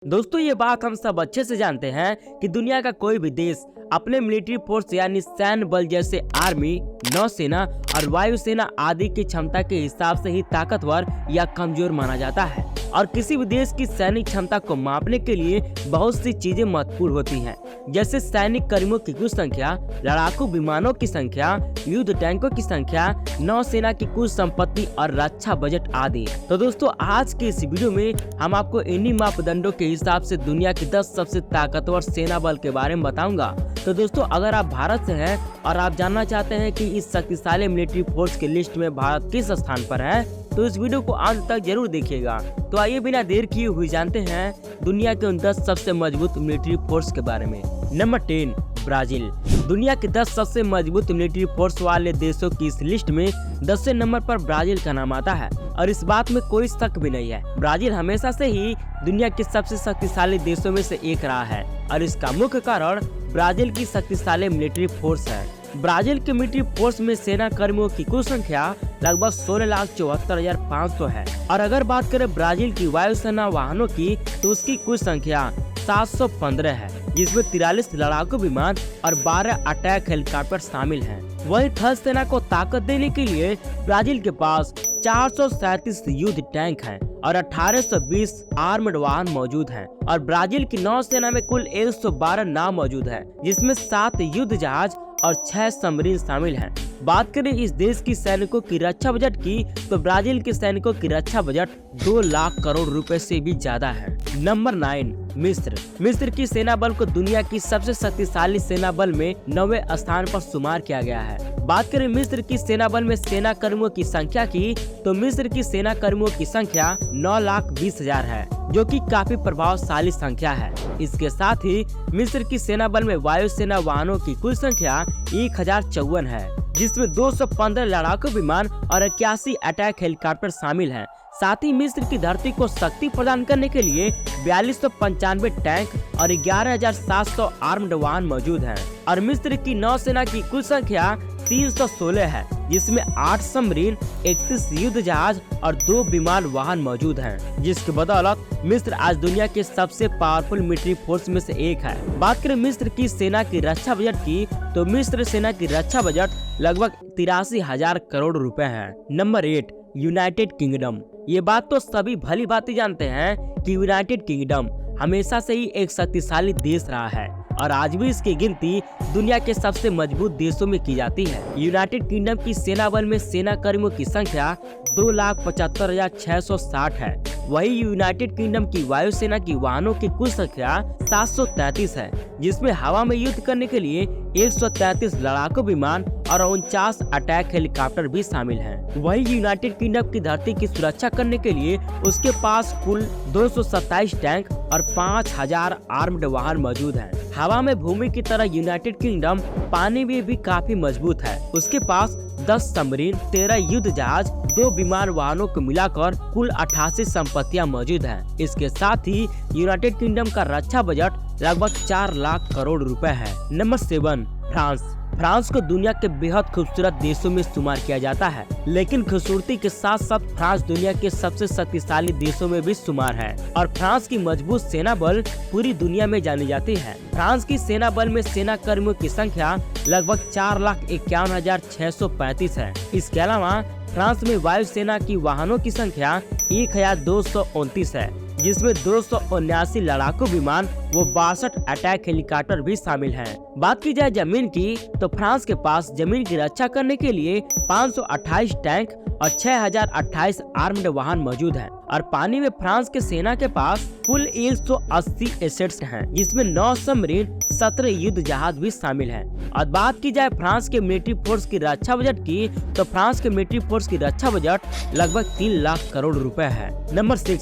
दोस्तों ये बात हम सब अच्छे से जानते हैं कि दुनिया का कोई भी देश अपने मिलिट्री फोर्स यानी सैन्य बल जैसे आर्मी, नौसेना और वायुसेना आदि की क्षमता के हिसाब से ही ताकतवर या कमजोर माना जाता है। और किसी भी देश की सैनिक क्षमता को मापने के लिए बहुत सी चीजें महत्वपूर्ण होती हैं, जैसे सैनिक कर्मियों की कुल संख्या, लड़ाकू विमानों की संख्या, युद्ध टैंकों की संख्या, नौसेना की कुल संपत्ति और रक्षा बजट आदि। तो दोस्तों आज के इस वीडियो में हम आपको इन्हीं मापदंडों के हिसाब से दुनिया की 10 सबसे ताकतवर सेना बल के बारे में बताऊंगा। तो दोस्तों अगर आप भारत से हैं और आप जानना चाहते हैं कि इस शक्तिशाली मिलिट्री फोर्स की लिस्ट में भारत किस स्थान पर है, तो इस वीडियो को अंत तक जरूर देखिएगा। तो आइए बिना देर किए हुए जानते हैं दुनिया के उन 10 सबसे मजबूत मिलिट्री फोर्स के बारे में। Number 10, Brazil. दुनिया के 10 सबसे मजबूत मिलिट्री फोर्स वाले देशों की इस लिस्ट में 10वें नंबर पर ब्राजील का नाम आता है और इस बात में कोई शक भी नहीं है। ब्राजील हमेशा से ही दुनिया के सबसे शक्तिशाली देशों में से एक रहा है और इसका मुख्य कारण ब्राजील की शक्तिशाली मिलिट्री फोर्स है। ब्राजील के मिलिट्री फोर्स में सेना कर्मियों की कुल संख्या लगभग 16,74,500 है और अगर बात करें ब्राजील की वायुसेना वाहनों की तो उसकी कुल संख्या 715 है, जिसमें 43 लड़ाकू विमान और 12 अटैक हेलीकॉप्टर शामिल हैं। वहीं थल सेना को ताकत देने के लिए ब्राजील के पास 437 युद्ध टैंक हैं और 1820 आर्मड वाहन मौजूद हैं और ब्राजील की नौसेना में कुल 112 नाव मौजूद है, जिसमें 7 युद्ध जहाज और 6 सबमरीन शामिल हैं। बात करें इस देश की सैनिकों की रक्षा बजट की तो ब्राजील के सैनिकों की रक्षा बजट 2 लाख करोड़ रुपए से भी ज्यादा है। नंबर 9, मिस्र। मिस्र की सेना बल को दुनिया की सबसे शक्तिशाली सेना बल में 9वें स्थान पर शुमार किया गया है। बात करें मिस्र की सेना बल में सेना कर्मियों की संख्या की तो मिस्र की सेना कर्मियों की संख्या 9,20,000 है, जो कि काफी प्रभावशाली संख्या है। इसके साथ ही मिस्र की सेना बल में वायुसेना वाहनों की कुल संख्या 1054 है, जिसमें 215 लड़ाकू विमान और 81 अटैक हेलीकॉप्टर शामिल हैं। साथ ही मिस्र की धरती को शक्ति प्रदान करने के लिए 4295 टैंक और 11,700 आर्म्ड वाहन मौजूद हैं और मिस्र की नौसेना की कुल संख्या 316 है, जिसमें 8 सबमरीन, 31 युद्ध जहाज और 2 विमान वाहन मौजूद हैं, जिसके बदौलत मिस्र आज दुनिया के सबसे पावरफुल मिलिट्री फोर्स में से एक है। बात करें मिस्र की सेना की रक्षा बजट की तो मिस्र सेना की रक्षा बजट लगभग 83,000 करोड़ रुपए है। Number 8, United kingdom. ये बात तो सभी भली भांति जानते हैं कि यूनाइटेड किंगडम हमेशा से ही एक शक्तिशाली देश रहा है और आज भी इसकी गिनती दुनिया के सबसे मजबूत देशों में की जाती है। यूनाइटेड किंगडम की सेना बल में सेना कर्मियों की संख्या 2,75,660 है। वही यूनाइटेड किंगडम की वायुसेना की वाहनों की कुल संख्या 733 है, जिसमें हवा में युद्ध करने के लिए 133 लड़ाकू विमान और 49 अटैक हेलीकॉप्टर भी शामिल हैं। वही यूनाइटेड किंगडम की धरती की सुरक्षा करने के लिए उसके पास कुल 227 टैंक और 5000 आर्म्ड वाहन मौजूद हैं। हवा में भूमि की तरह यूनाइटेड किंगडम पानी में भी काफी मजबूत है। उसके पास 10 सबमरीन, 13 युद्ध जहाज, 2 विमान वाहनों को मिलाकर कुल 88 संपत्तियां मौजूद हैं। इसके साथ ही यूनाइटेड किंगडम का रक्षा बजट लगभग 4 लाख करोड़ रुपए है। Number 7, France. फ्रांस को दुनिया के बेहद खूबसूरत देशों में शुमार किया जाता है, लेकिन खूबसूरती के साथ साथ फ्रांस दुनिया के सबसे शक्तिशाली देशों में भी शुमार है और फ्रांस की मजबूत सेना बल पूरी दुनिया में जानी जाती है। फ्रांस की सेना बल में सेना कर्मियों की संख्या लगभग 4,51,635 है। इसके अलावा फ्रांस में वायुसेना की वाहनों की संख्या 1,229 है, जिसमें 279 लड़ाकू विमान वो 62 अटैक हेलीकॉप्टर भी शामिल हैं। बात की जाए जमीन की तो फ्रांस के पास जमीन की रक्षा करने के लिए 528 टैंक और 6,028 आर्म्ड वाहन मौजूद हैं और पानी में फ्रांस के सेना के पास कुल 180 एसेट्स हैं, जिसमें 9 सबमरीन, 17 युद्ध जहाज भी शामिल हैं। और बात की जाए फ्रांस के मिलिट्री फोर्स की रक्षा बजट की तो फ्रांस के मिलिट्री फोर्स की रक्षा बजट लगभग 3 लाख करोड़ रुपए है। Number 6,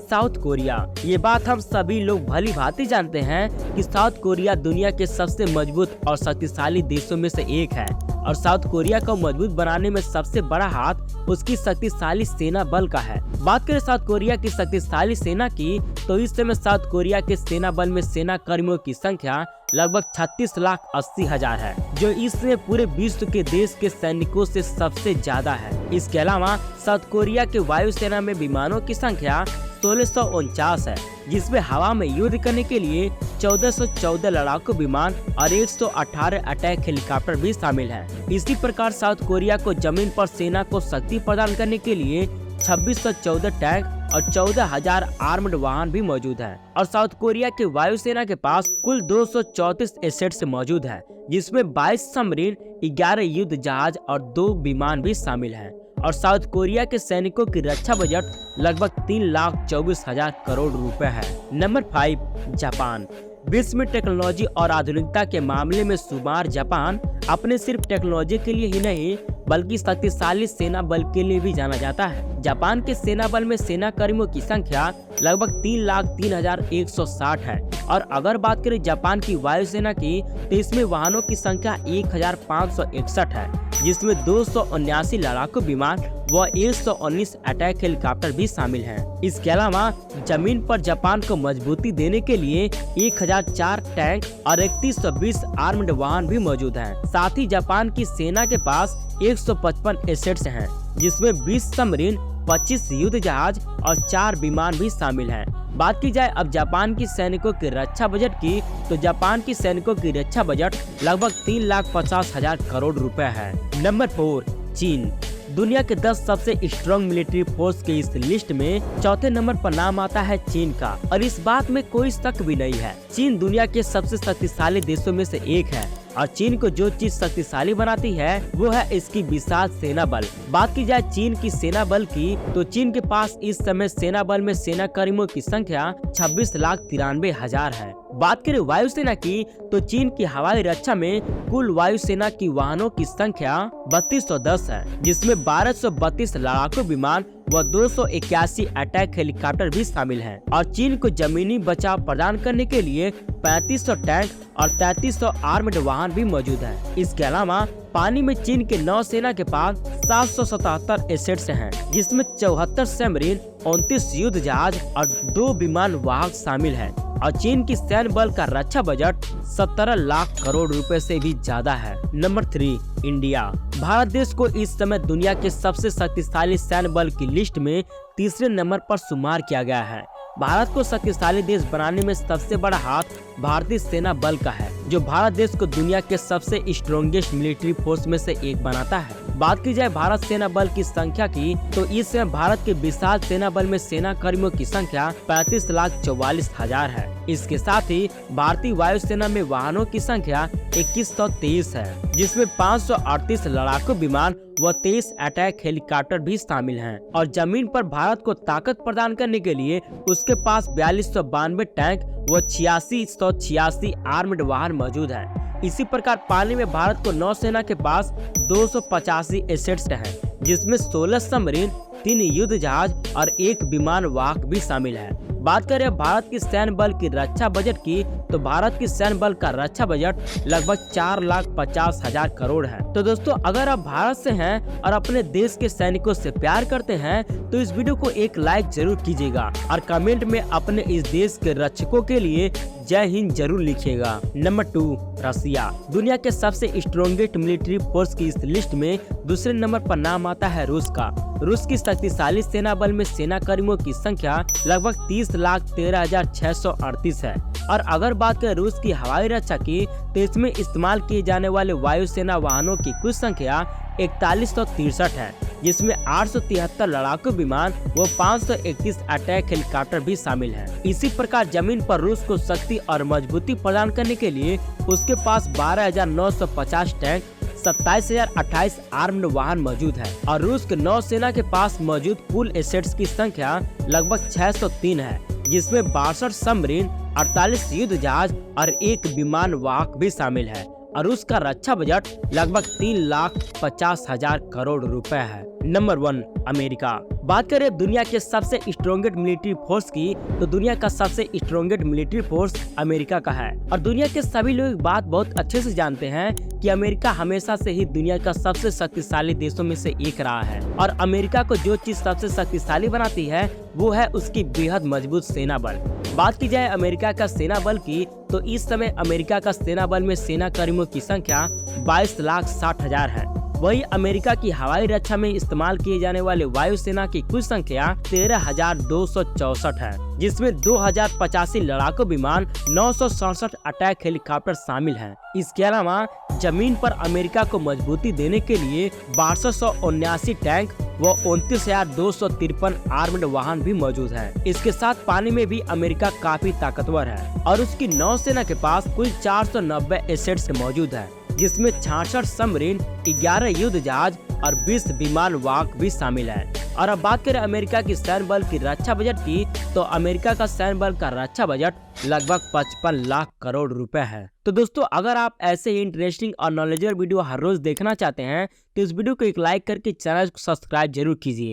south Korea. ये बात हम सभी लोग भली भांति जानते हैं कि साउथ कोरिया दुनिया के सबसे मजबूत और शक्तिशाली देशों में से एक है और साउथ कोरिया को मजबूत बनाने में सबसे बड़ा हाथ उसकी शक्तिशाली सेना बल का है। बात करें साउथ कोरिया की शक्तिशाली सेना की तो इस समय साउथ कोरिया के सेना बल में सेना कर्मियों की संख्या लगभग 36,80,000 है, जो इसमें पूरे विश्व के देश के सैनिकों से सबसे ज्यादा है। इसके अलावा साउथ कोरिया के वायुसेना में विमानों की संख्या 1649 है, जिसमें हवा में युद्ध करने के लिए 1414 लड़ाकू विमान और 118 अटैक हेलीकॉप्टर भी शामिल है। इसी प्रकार साउथ कोरिया को जमीन पर सेना को शक्ति प्रदान करने के लिए 2614 टैंक और 14,000 आर्म्ड वाहन भी मौजूद है। और साउथ कोरिया की वायुसेना के पास कुल 234 एसेट्स मौजूद है, जिसमें 22 सबमरीन, 11 युद्ध जहाज और 2 विमान भी शामिल हैं। और साउथ कोरिया के सैनिकों की रक्षा बजट लगभग 3,24,000 करोड़ रुपए है। Number 5, Japan. विश्व में टेक्नोलॉजी और आधुनिकता के मामले में शुमार जापान अपने सिर्फ टेक्नोलॉजी के लिए ही नहीं बल्कि शक्तिशाली सेना बल के लिए भी जाना जाता है। जापान के सेना बल में सेना कर्मियों की संख्या लगभग 3,03,160 है। और अगर बात करें जापान की वायुसेना की, तो इसमें वाहनों की संख्या 1,561 है, जिसमें 279 लड़ाकू विमान व 119 अटैक हेलीकॉप्टर भी शामिल हैं। इसके अलावा जमीन पर जापान को मजबूती देने के लिए 1004 टैंक और 3120 आर्म्ड वाहन भी मौजूद हैं। साथ ही जापान की सेना के पास 155 एसेट्स हैं, जिसमें 20 सबमरीन, 25 युद्ध जहाज और 4 विमान भी शामिल हैं। बात की जाए अब जापान की सैनिकों की रक्षा बजट की, तो जापान की सैनिकों की रक्षा बजट लगभग 3,50,000 करोड़ रुपए है। नंबर 4, चीन। दुनिया के 10 सबसे स्ट्रॉन्ग मिलिट्री फोर्स के इस लिस्ट में चौथे नंबर पर नाम आता है चीन का, और इस बात में कोई शक भी नहीं है। चीन दुनिया के सबसे शक्तिशाली देशों में से एक है, और चीन को जो चीज शक्तिशाली बनाती है वो है इसकी विशाल सेना बल। बात की जाए चीन की सेना बल की, तो चीन के पास इस समय सेना बल में सेना कर्मियों की संख्या 26,93,000 है। बात करें वायुसेना की, तो चीन की हवाई रक्षा में कुल वायुसेना की वाहनों की संख्या 3210 है, जिसमें 1232 लड़ाकू विमान व 281 अटैक हेलीकॉप्टर भी शामिल हैं। और चीन को जमीनी बचाव प्रदान करने के लिए 3500 टैंक और 3300 आर्म्ड वाहन भी मौजूद है। इसके अलावा पानी में चीन के नौसेना के पास 777 एसेट्स हैं, जिसमें 74 सबमरीन, 29 युद्ध जहाज और 2 विमान वाहक शामिल हैं। और चीन की सैन्य बल का रक्षा बजट 17 लाख करोड़ रुपए से भी ज्यादा है। Number 3, India. भारत देश को इस समय दुनिया के सबसे शक्तिशाली सैन्य बल की लिस्ट में तीसरे नंबर पर शुमार किया गया है। भारत को शक्तिशाली देश बनाने में सबसे बड़ा हाथ भारतीय सेना बल का है, जो भारत देश को दुनिया के सबसे स्ट्रॉन्गेस्ट मिलिट्री फोर्स में से एक बनाता है। बात की जाए भारत सेना बल की संख्या की, तो इस समय भारत के विशाल सेना बल में सेना कर्मियों की संख्या 35,44,000 है। इसके साथ ही भारतीय वायुसेना में वाहनों की संख्या 2123 है, जिसमें 538 लड़ाकू विमान व 23 अटैक हेलीकॉप्टर भी शामिल हैं। और जमीन पर भारत को ताकत प्रदान करने के लिए उसके पास 4292 टैंक व 8686 आर्म्ड वाहन मौजूद है। इसी प्रकार पानी में भारत को नौसेना के पास 285 एसेट्स हैं, जिसमें 16 सबमरीन, 3 युद्ध जहाज और 1 विमान वाहक भी शामिल है। बात करें भारत की सैन्य बल की रक्षा बजट की, तो भारत की सैन्य बल का रक्षा बजट लगभग 4,50,000 करोड़ है। तो दोस्तों, अगर आप भारत से हैं और अपने देश के सैनिकों से प्यार करते हैं तो इस वीडियो को एक लाइक जरूर कीजिएगा और कमेंट में अपने इस देश के रक्षकों के लिए जय हिंद जरूर लिखिएगा। नंबर 2, रसिया। दुनिया के सबसे स्ट्रॉन्गेस्ट मिलिट्री फोर्स की इस लिस्ट में दूसरे नंबर पर नाम आता है रूस का। रूस की शक्तिशाली सेना बल में सेना कर्मियों की संख्या लगभग 30,13,638 है। और अगर बात करें रूस की हवाई रक्षा की, तो इसमें इस्तेमाल किए जाने वाले वायुसेना वाहनों की कुल संख्या 4163 है, जिसमें 873 लड़ाकू विमान व 531 अटैक हेलीकॉप्टर भी शामिल हैं। इसी प्रकार जमीन पर रूस को शक्ति और मजबूती प्रदान करने के लिए उसके पास 12,950 टैंक, 27,028 आर्म्ड वाहन मौजूद है। और रूस के नौसेना के पास मौजूद कुल एसेट्स की संख्या लगभग 603 है, जिसमें 62 सबमरीन, 48 युद्ध जहाज और 1 विमान वाहक भी शामिल है। और उसका रक्षा बजट लगभग 3,50,000 करोड़ रुपए है। Number 1, America. बात करें दुनिया के सबसे स्ट्रॉन्गेस्ट मिलिट्री फोर्स की, तो दुनिया का सबसे स्ट्रॉन्गेस्ट मिलिट्री फोर्स अमेरिका का है। और दुनिया के सभी लोग बात बहुत अच्छे से जानते हैं कि अमेरिका हमेशा से ही दुनिया का सबसे शक्तिशाली देशों में से एक रहा है। और अमेरिका को जो चीज सबसे शक्तिशाली बनाती है वो है उसकी बेहद मजबूत सेना बल। बात की जाए अमेरिका का सेना बल की, तो इस समय अमेरिका का सेना बल में सेना कर्मियों की संख्या 22,60,000 है, वही अमेरिका की हवाई रक्षा में इस्तेमाल किए जाने वाले वायुसेना की कुल संख्या 13,264 है, जिसमें 2,085 लड़ाकू विमान, 967 अटैक हेलीकॉप्टर शामिल हैं। इसके अलावा जमीन पर अमेरिका को मजबूती देने के लिए 1279 टैंक व 29,253 आर्म्ड वाहन भी मौजूद हैं। इसके साथ पानी में भी अमेरिका काफी ताकतवर है और उसकी नौसेना के पास कुल 490 एसेट्स मौजूद है, जिसमें 66 सबमरीन, 11 युद्ध जहाज और 20 विमान वाहक भी शामिल हैं। और अब बात करें अमेरिका की सैन्य बल की रक्षा बजट की, तो अमेरिका का सैन्य बल का रक्षा बजट लगभग 55 लाख करोड़ रुपए है। तो दोस्तों, अगर आप ऐसे ही इंटरेस्टिंग और नॉलेजेबल वीडियो हर रोज देखना चाहते हैं तो इस वीडियो को एक लाइक करके चैनल को सब्सक्राइब जरूर कीजिए।